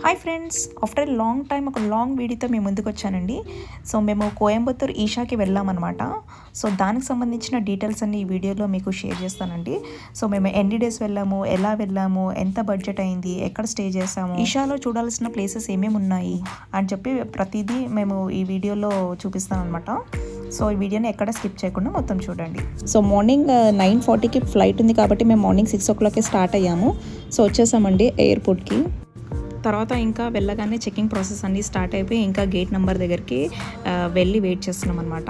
Hi friends, after a long time ఒక long వీడియోతో మేము ముందుకు వచ్చానండి. సో మేము కోయంబత్తూర్ ఈషాకి వెళ్ళామన్నమాట. సో దానికి సంబంధించిన డీటెయిల్స్ అన్ని ఈ వీడియోలో మీకు షేర్ చేస్తానండి. సో మేము ఎన్ని డేస్ వెళ్ళాము, ఎలా వెళ్ళాము, ఎంత బడ్జెట్ అయింది, ఎక్కడ స్టే చేసాము, ఈషాలో చూడాల్సిన ప్లేసెస్ ఏమేమి ఉన్నాయి అని చెప్పి ప్రతిదీ మేము ఈ వీడియోలో చూపిస్తాను అనమాట. సో ఈ వీడియోని ఎక్కడ స్కిప్ చేయకుండా మొత్తం చూడండి. సో మార్నింగ్ 9:40కి ఫ్లైట్ ఉంది కాబట్టి మేము మార్నింగ్ 6 o'clockకి స్టార్ట్ అయ్యాము. సో వచ్చేసామండి ఎయిర్పోర్ట్కి. తర్వాత ఇంకా వెళ్ళగానే చెకింగ్ ప్రాసెస్ అన్నీ స్టార్ట్ అయిపోయి ఇంకా గేట్ నెంబర్ దగ్గరికి వెళ్ళి వెయిట్ చేస్తున్నాం అనమాట.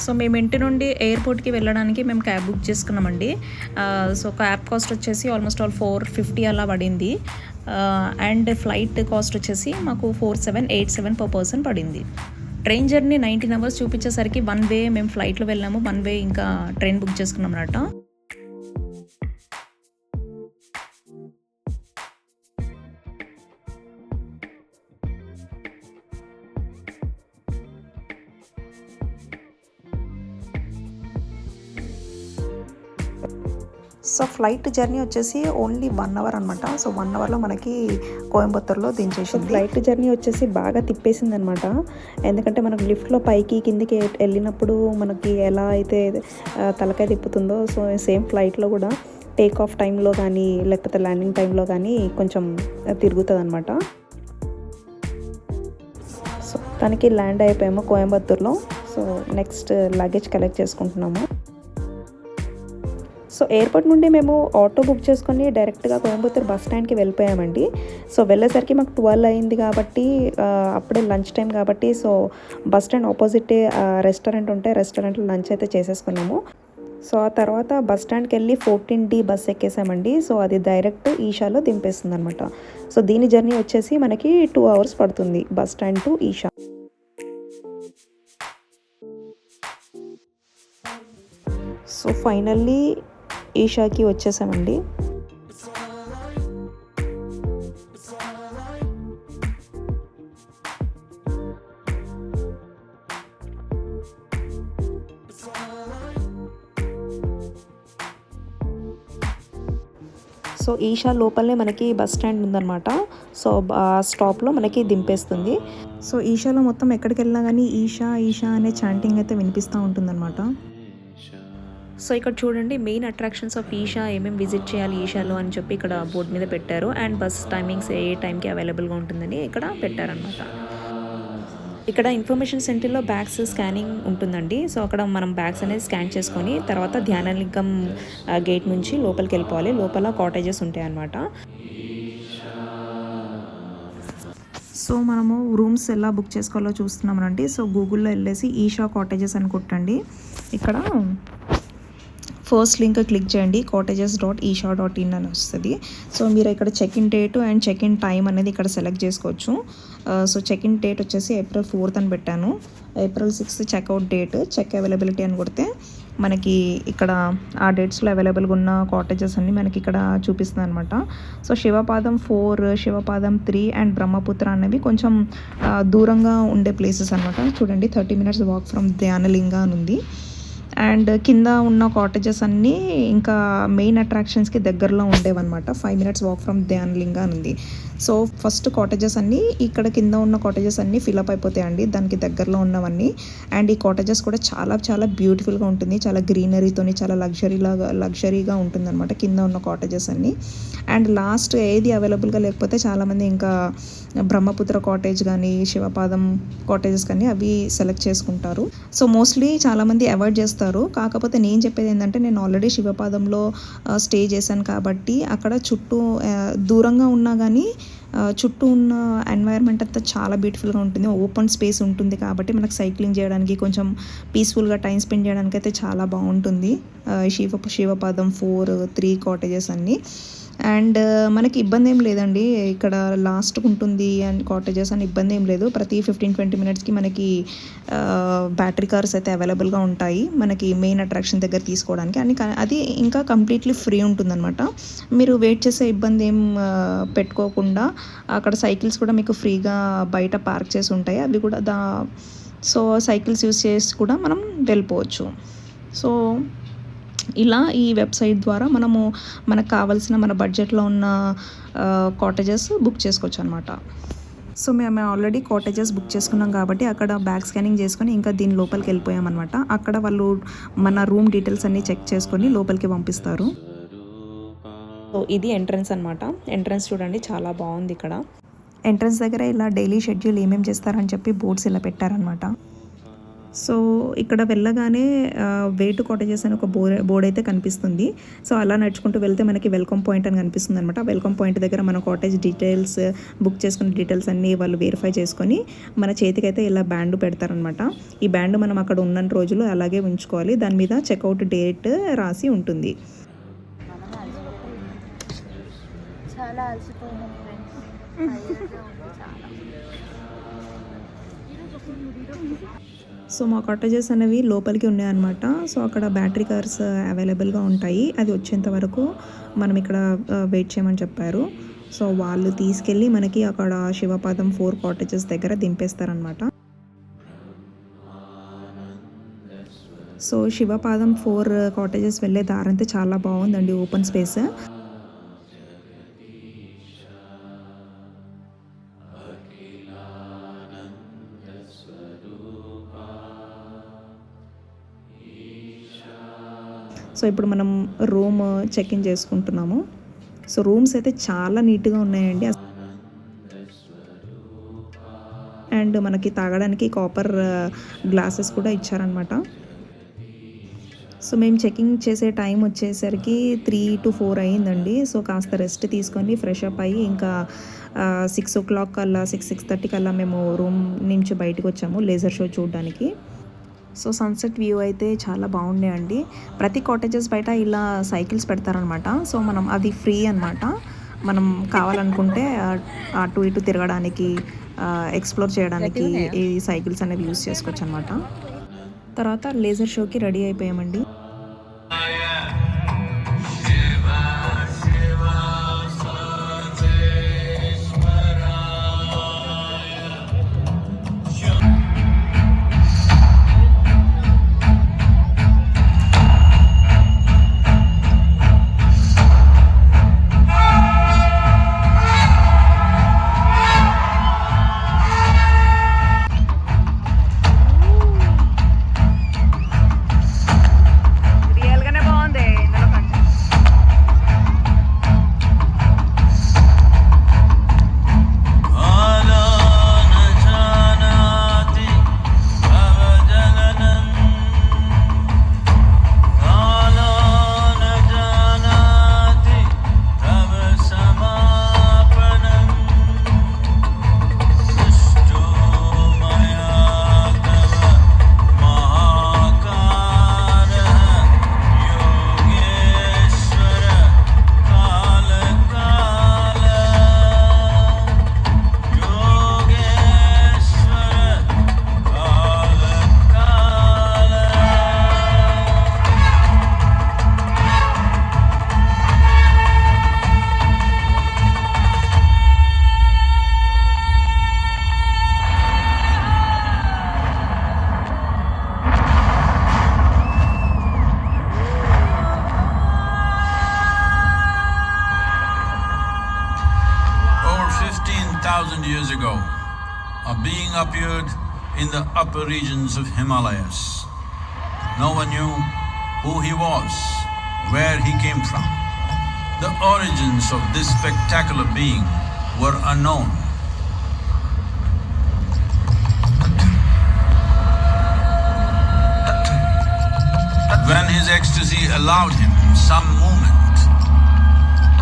సో మేము ఇంటి నుండి ఎయిర్పోర్ట్కి వెళ్ళడానికి మేము క్యాబ్ బుక్ చేసుకున్నామండి. సో క్యాబ్ కాస్ట్ వచ్చేసి ఆల్మోస్ట్ ఆల్ 450 అలా పడింది. అండ్ ఫ్లైట్ కాస్ట్ వచ్చేసి మాకు 4787 పర్ పర్సన్ పడింది. ట్రైన్ జర్నీ 19 hours చూపించేసరికి 1 way మేము ఫ్లైట్లో వెళ్ళాము, 1 way ఇంకా ట్రైన్ బుక్ చేసుకున్నాం అన్నమాట. సో ఫ్లైట్ జర్నీ వచ్చేసి ఓన్లీ 1 hour అనమాట. సో 1 hourలో మనకి కోయంబత్తూర్లో దించేసింది. ఫ్లైట్ జర్నీ వచ్చేసి బాగా తిప్పేసింది అనమాట. ఎందుకంటే మనకు లిఫ్ట్లో పైకి కిందికి వెళ్ళినప్పుడు మనకి ఎలా అయితే తలకాయ తిప్పుతుందో, సో సేమ్ ఫ్లైట్లో కూడా టేక్ ఆఫ్ టైంలో కానీ లేకపోతే ల్యాండింగ్ టైంలో కానీ కొంచెం తిరుగుతుంది అనమాట. సో తనకి ల్యాండ్ అయిపోయాము కోయంబత్తూర్లో. సో నెక్స్ట్ లగేజ్ కలెక్ట్ చేసుకుంటున్నాము. సో ఎయిర్పోర్ట్ నుండి మేము ఆటో బుక్ చేసుకొని డైరెక్ట్గా కోయంబత్తూర్ బస్ స్టాండ్కి వెళ్ళిపోయామండి. సో వెళ్ళేసరికి మాకు 12 అయింది కాబట్టి అప్పుడే లంచ్ టైం కాబట్టి so bus stand opposite restaurant ఉంటే రెస్టారెంట్లో లంచ్ అయితే చేసేసుకున్నాము. సో ఆ తర్వాత బస్ స్టాండ్కి వెళ్ళి 14D బస్ ఎక్కేసామండి. సో అది డైరెక్ట్ ఈషాలో దింపేస్తుంది అనమాట. సో దీని జర్నీ వచ్చేసి మనకి 2 hours పడుతుంది bus stand to Isha. So finally ఈషాకి వచ్చేసామండి. సో ఈషా లోపలనే మనకి బస్ స్టాండ్ ఉందన్నమాట. సో స్టాప్లో మనకి దింపేస్తుంది. సో ఈషాలో మొత్తం ఎక్కడికి వెళ్ళినా కానీ ఈషా ఈషా అనే చాంటింగ్ అయితే వినిపిస్తూ ఉంటుందన్నమాట. సో ఇక్కడ చూడండి, మెయిన్ అట్రాక్షన్స్ ఆఫ్ ఈషా ఏమేమి విజిట్ చేయాలి ఈషాలో అని చెప్పి ఇక్కడ బోర్డు మీద పెట్టారు. అండ్ బస్ టైమింగ్స్ ఏ టైంకి అవైలబుల్గా ఉంటుందని ఇక్కడ పెట్టారనమాట. ఇక్కడ ఇన్ఫర్మేషన్ సెంటర్లో బ్యాగ్స్ స్కానింగ్ ఉంటుందండి. సో అక్కడ మనం బ్యాగ్స్ అనేది స్కాన్ చేసుకొని తర్వాత ధ్యానలింగం గేట్ నుంచి లోపలికి వెళ్ళిపోవాలి. లోపల కాటేజెస్ ఉంటాయి అన్నమాట. సో మనము రూమ్స్ ఎలా బుక్ చేసుకోవాలో చూస్తున్నామనండి. సో గూగుల్లో వెళ్ళేసి ఈషా కాటేజెస్ అని కొట్టండి. ఇక్కడ ఫస్ట్ లింక్ క్లిక్ చేయండి, cottages.isha.in అని వస్తుంది. సో మీరు ఇక్కడ check in date and check in time అనేది ఇక్కడ సెలెక్ట్ చేసుకోవచ్చు. సో చెక్ ఇన్ డేట్ వచ్చేసి April 4th అని పెట్టాను. April 6th checkout date, check availability అని కొడితే మనకి ఇక్కడ ఆ డేట్స్లో అవైలబుల్గా ఉన్న కాటేజెస్ అన్ని మనకి ఇక్కడ చూపిస్తుంది అనమాట. సో శివపాదం 4, శివపాదం 3 అండ్ బ్రహ్మపుత్ర అనేవి కొంచెం దూరంగా ఉండే ప్లేసెస్ అనమాట. చూడండి, 30 minutes వాక్ ఫ్రమ్ ధ్యానలింగ అని ఉంది. అండ్ కింద ఉన్న కాటేజెస్ అన్నీ ఇంకా మెయిన్ అట్రాక్షన్స్కి దగ్గరలో ఉండేవన్నమాట. 5 minutes వాక్ ఫ్రమ్ ధ్యానలింగ అని ఉంది. సో ఫస్ట్ కాటేజెస్ అన్నీ ఇక్కడ కింద ఉన్న కాటేజెస్ అన్నీ ఫిల్అప్ అయిపోతాయండి దానికి దగ్గరలో ఉన్నవన్నీ. అండ్ ఈ కాటేజెస్ కూడా చాలా చాలా బ్యూటిఫుల్గా ఉంటుంది, చాలా గ్రీనరీతోని చాలా లగ్జరీగా ఉంటుంది అనమాట కింద ఉన్న కాటేజెస్ అన్నీ. అండ్ లాస్ట్ ఏది అవైలబుల్గా లేకపోతే చాలామంది ఇంకా బ్రహ్మపుత్ర కాటేజ్ కానీ శివపాదం కాటేజెస్ కానీ అవి సెలెక్ట్ చేసుకుంటారు. సో మోస్ట్లీ చాలామంది అవాయిడ్ చేస్తారు. కాకపోతే నేను చెప్పేది ఏంటంటే, నేను ఆల్రెడీ శివపాదంలో స్టే చేశాను కాబట్టి అక్కడ చుట్టూ దూరంగా ఉన్నా కానీ చుట్టూ ఉన్న ఎన్వైర్న్మెంట్ అంతా చాలా బ్యూటిఫుల్గా ఉంటుంది. ఓపెన్ స్పేస్ ఉంటుంది కాబట్టి మనకు సైక్లింగ్ చేయడానికి కొంచెం పీస్ఫుల్గా టైం స్పెండ్ చేయడానికి అయితే చాలా బాగుంటుంది శివపాదం 4, 3 కాటేజెస్ అన్నీ. అండ్ మనకి ఇబ్బంది ఏం లేదండి, ఇక్కడ లాస్ట్కి ఉంటుంది అండ్ కాటేజెస్ అని ఇబ్బంది ఏం లేదు. ప్రతి 15-20 minutesకి మనకి బ్యాటరీ కార్స్ అయితే అవైలబుల్గా ఉంటాయి మనకి మెయిన్ అట్రాక్షన్ దగ్గర తీసుకోవడానికి. అని అది ఇంకా కంప్లీట్లీ ఫ్రీ ఉంటుందన్నమాట. మీరు వెయిట్ చేసే ఇబ్బంది ఏం పెట్టుకోకుండా అక్కడ సైకిల్స్ కూడా మీకు ఫ్రీగా బయట పార్క్ చేసి ఉంటాయి. అవి కూడా సో సైకిల్స్ యూస్ చేసి కూడా మనం వెళ్ళిపోవచ్చు. సో ఇలా ఈ వెబ్సైట్ ద్వారా మనకు కావాల్సిన మన బడ్జెట్లో ఉన్న కాటేజెస్ బుక్ చేసుకోవచ్చు అనమాట. సో మేము ఆల్రెడీ కాటేజెస్ బుక్ చేసుకున్నాం కాబట్టి అక్కడ బ్యాగ్ స్కానింగ్ చేసుకొని ఇంకా దీని లోపలికి వెళ్ళిపోయామన్నమాట. అక్కడ వాళ్ళు మన రూమ్ డీటెయిల్స్ అన్నీ చెక్ చేసుకొని లోపలికి పంపిస్తారు. సో ఇది ఎంట్రన్స్ అనమాట. ఎంట్రన్స్ చూడండి చాలా బాగుంది. ఇక్కడ ఎంట్రన్స్ దగ్గర ఇలా డైలీ షెడ్యూల్ ఏమేమి చేస్తారని చెప్పి బోర్డ్స్ ఇలా పెట్టారనమాట. సో ఇక్కడ వెళ్ళగానే వే టు కాటేజెస్ అని ఒక బోర్డ్ అయితే కనిపిస్తుంది. సో అలా నడుచుకుంటూ వెళ్తే మనకి వెల్కమ్ పాయింట్ అని కనిపిస్తుంది అనమాట. వెల్కమ్ పాయింట్ దగ్గర మన కాటేజ్ డీటెయిల్స్, బుక్ చేసుకున్న డీటెయిల్స్ అన్నీ వాళ్ళు వెరిఫై చేసుకొని మన చేతికైతే ఇలా బ్యాండ్ పెడతారనమాట. ఈ బ్యాండ్ మనం అక్కడ ఉన్న రోజులు అలాగే ఉంచుకోవాలి. దాని మీద చెక్అవుట్ డేట్ రాసి ఉంటుంది. చాలా అలసిపోయినాం ఫ్రెండ్స్. సో మా కాటేజెస్ అనేవి లోపలికి ఉన్నాయన్నమాట. సో అక్కడ బ్యాటరీ కార్స్ అవైలబుల్గా ఉంటాయి. అది వచ్చేంత వరకు మనం ఇక్కడ వెయిట్ చేయమని చెప్పారు. సో వాళ్ళు తీసుకెళ్ళి మనకి అక్కడ శివపాదం 4 కాటేజెస్ దగ్గర దింపేస్తారనమాట. సో శివపాదం 4 కాటేజెస్ వెళ్ళే దారంతే చాలా బాగుందండి, ఓపెన్ స్పేస్. సో ఇప్పుడు మనం రూమ్ చెక్ ఇన్ చేసుకుంటున్నాము. సో రూమ్స్ అయితే చాలా నీట్గా ఉన్నాయండి. అండ్ మనకి తాగడానికి కాపర్ గ్లాసెస్ కూడా ఇచ్చారనమాట. సో మేము చెకింగ్ చేసే టైం వచ్చేసరికి 3 to 4 అయ్యిందండి. సో కాస్త రెస్ట్ తీసుకొని ఫ్రెష్ అప్ అయ్యి ఇంకా 6 o'clock కల్లా 6:30 కల్లా మేము రూమ్ నుంచి బయటకు వచ్చాము లేజర్ షో చూడడానికి. సో సన్సెట్ వ్యూ అయితే చాలా బాగుండే అండి. ప్రతి కాటేజెస్ బయట ఇలా సైకిల్స్ పెడతారనమాట. సో మనం అది ఫ్రీ అనమాట. మనం కావాలనుకుంటే అటు ఇటు తిరగడానికి, ఎక్స్ప్లోర్ చేయడానికి ఈ సైకిల్స్ అనేవి యూస్ చేసుకోవచ్చు అనమాట. తర్వాత లేజర్ షోకి ready అయిపోయామండి. Years ago, a being appeared in the upper regions of Himalayas. No one knew who he was, where he came from. The origins of this spectacular being were unknown. When his ecstasy allowed him some movement,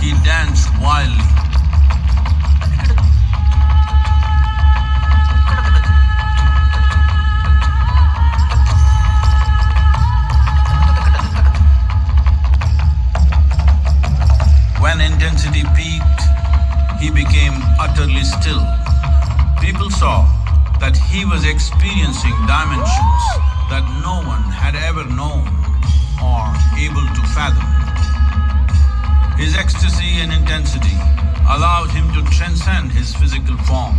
he danced wildly. When intensity peaked, he became utterly still. People saw that he was experiencing dimensions that no one had ever known or able to fathom. His ecstasy and intensity allowed him to transcend his physical form.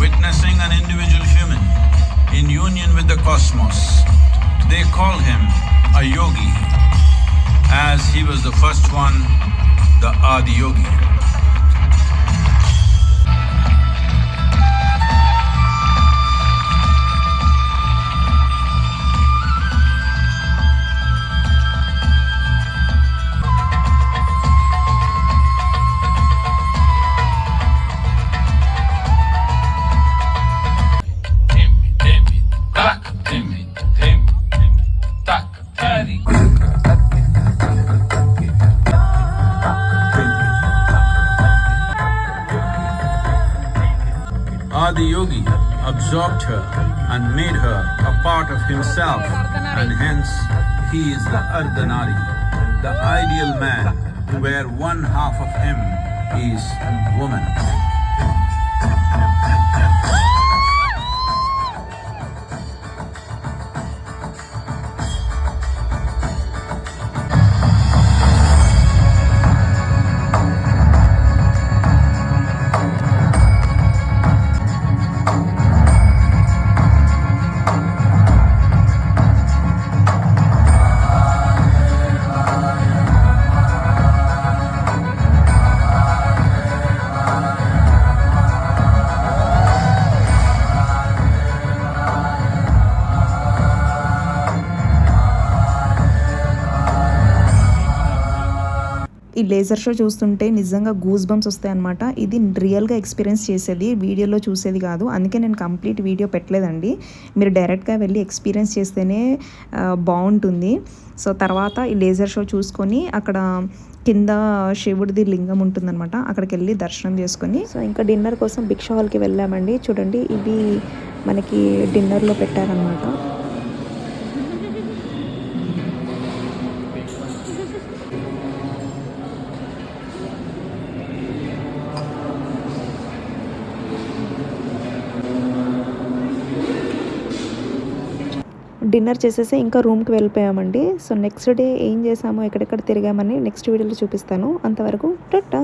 Witnessing an individual human in union with the cosmos, they call him a yogi, as he was the first one, the Adi Yogi. Adi Yogi absorbed her and made her a part of himself, and hence he is the Ardhanari, the ideal man, where one half of him is woman. ఈ laser show చూస్తుంటే నిజంగా goose bumps వస్తాయి అనమాట. ఇది రియల్గా experience చేసేది, వీడియోలో చూసేది కాదు. అందుకే నేను కంప్లీట్ వీడియో పెట్టలేదండి. మీరు డైరెక్ట్గా వెళ్ళి ఎక్స్పీరియన్స్ చేస్తేనే బాగుంటుంది. సో తర్వాత ఈ లేజర్ షో చూసుకొని అక్కడ కింద శివుడిది లింగం ఉంటుందన్నమాట, అక్కడికి వెళ్ళి దర్శనం చేసుకొని సో ఇంకా డిన్నర్ కోసం భిక్షా హాల్కి వెళ్ళామండి. చూడండి, ఇవి మనకి డిన్నర్లో పెట్టారనమాట. డిన్నర్ చేసేసి ఇంకా రూమ్కి వెళ్ళిపోయామండి. సో నెక్స్ట్ డే ఏం చేసామో, ఎక్కడెక్కడ తిరిగామని నెక్స్ట్ వీడియోలో చూపిస్తాను. అంతవరకు టాటా.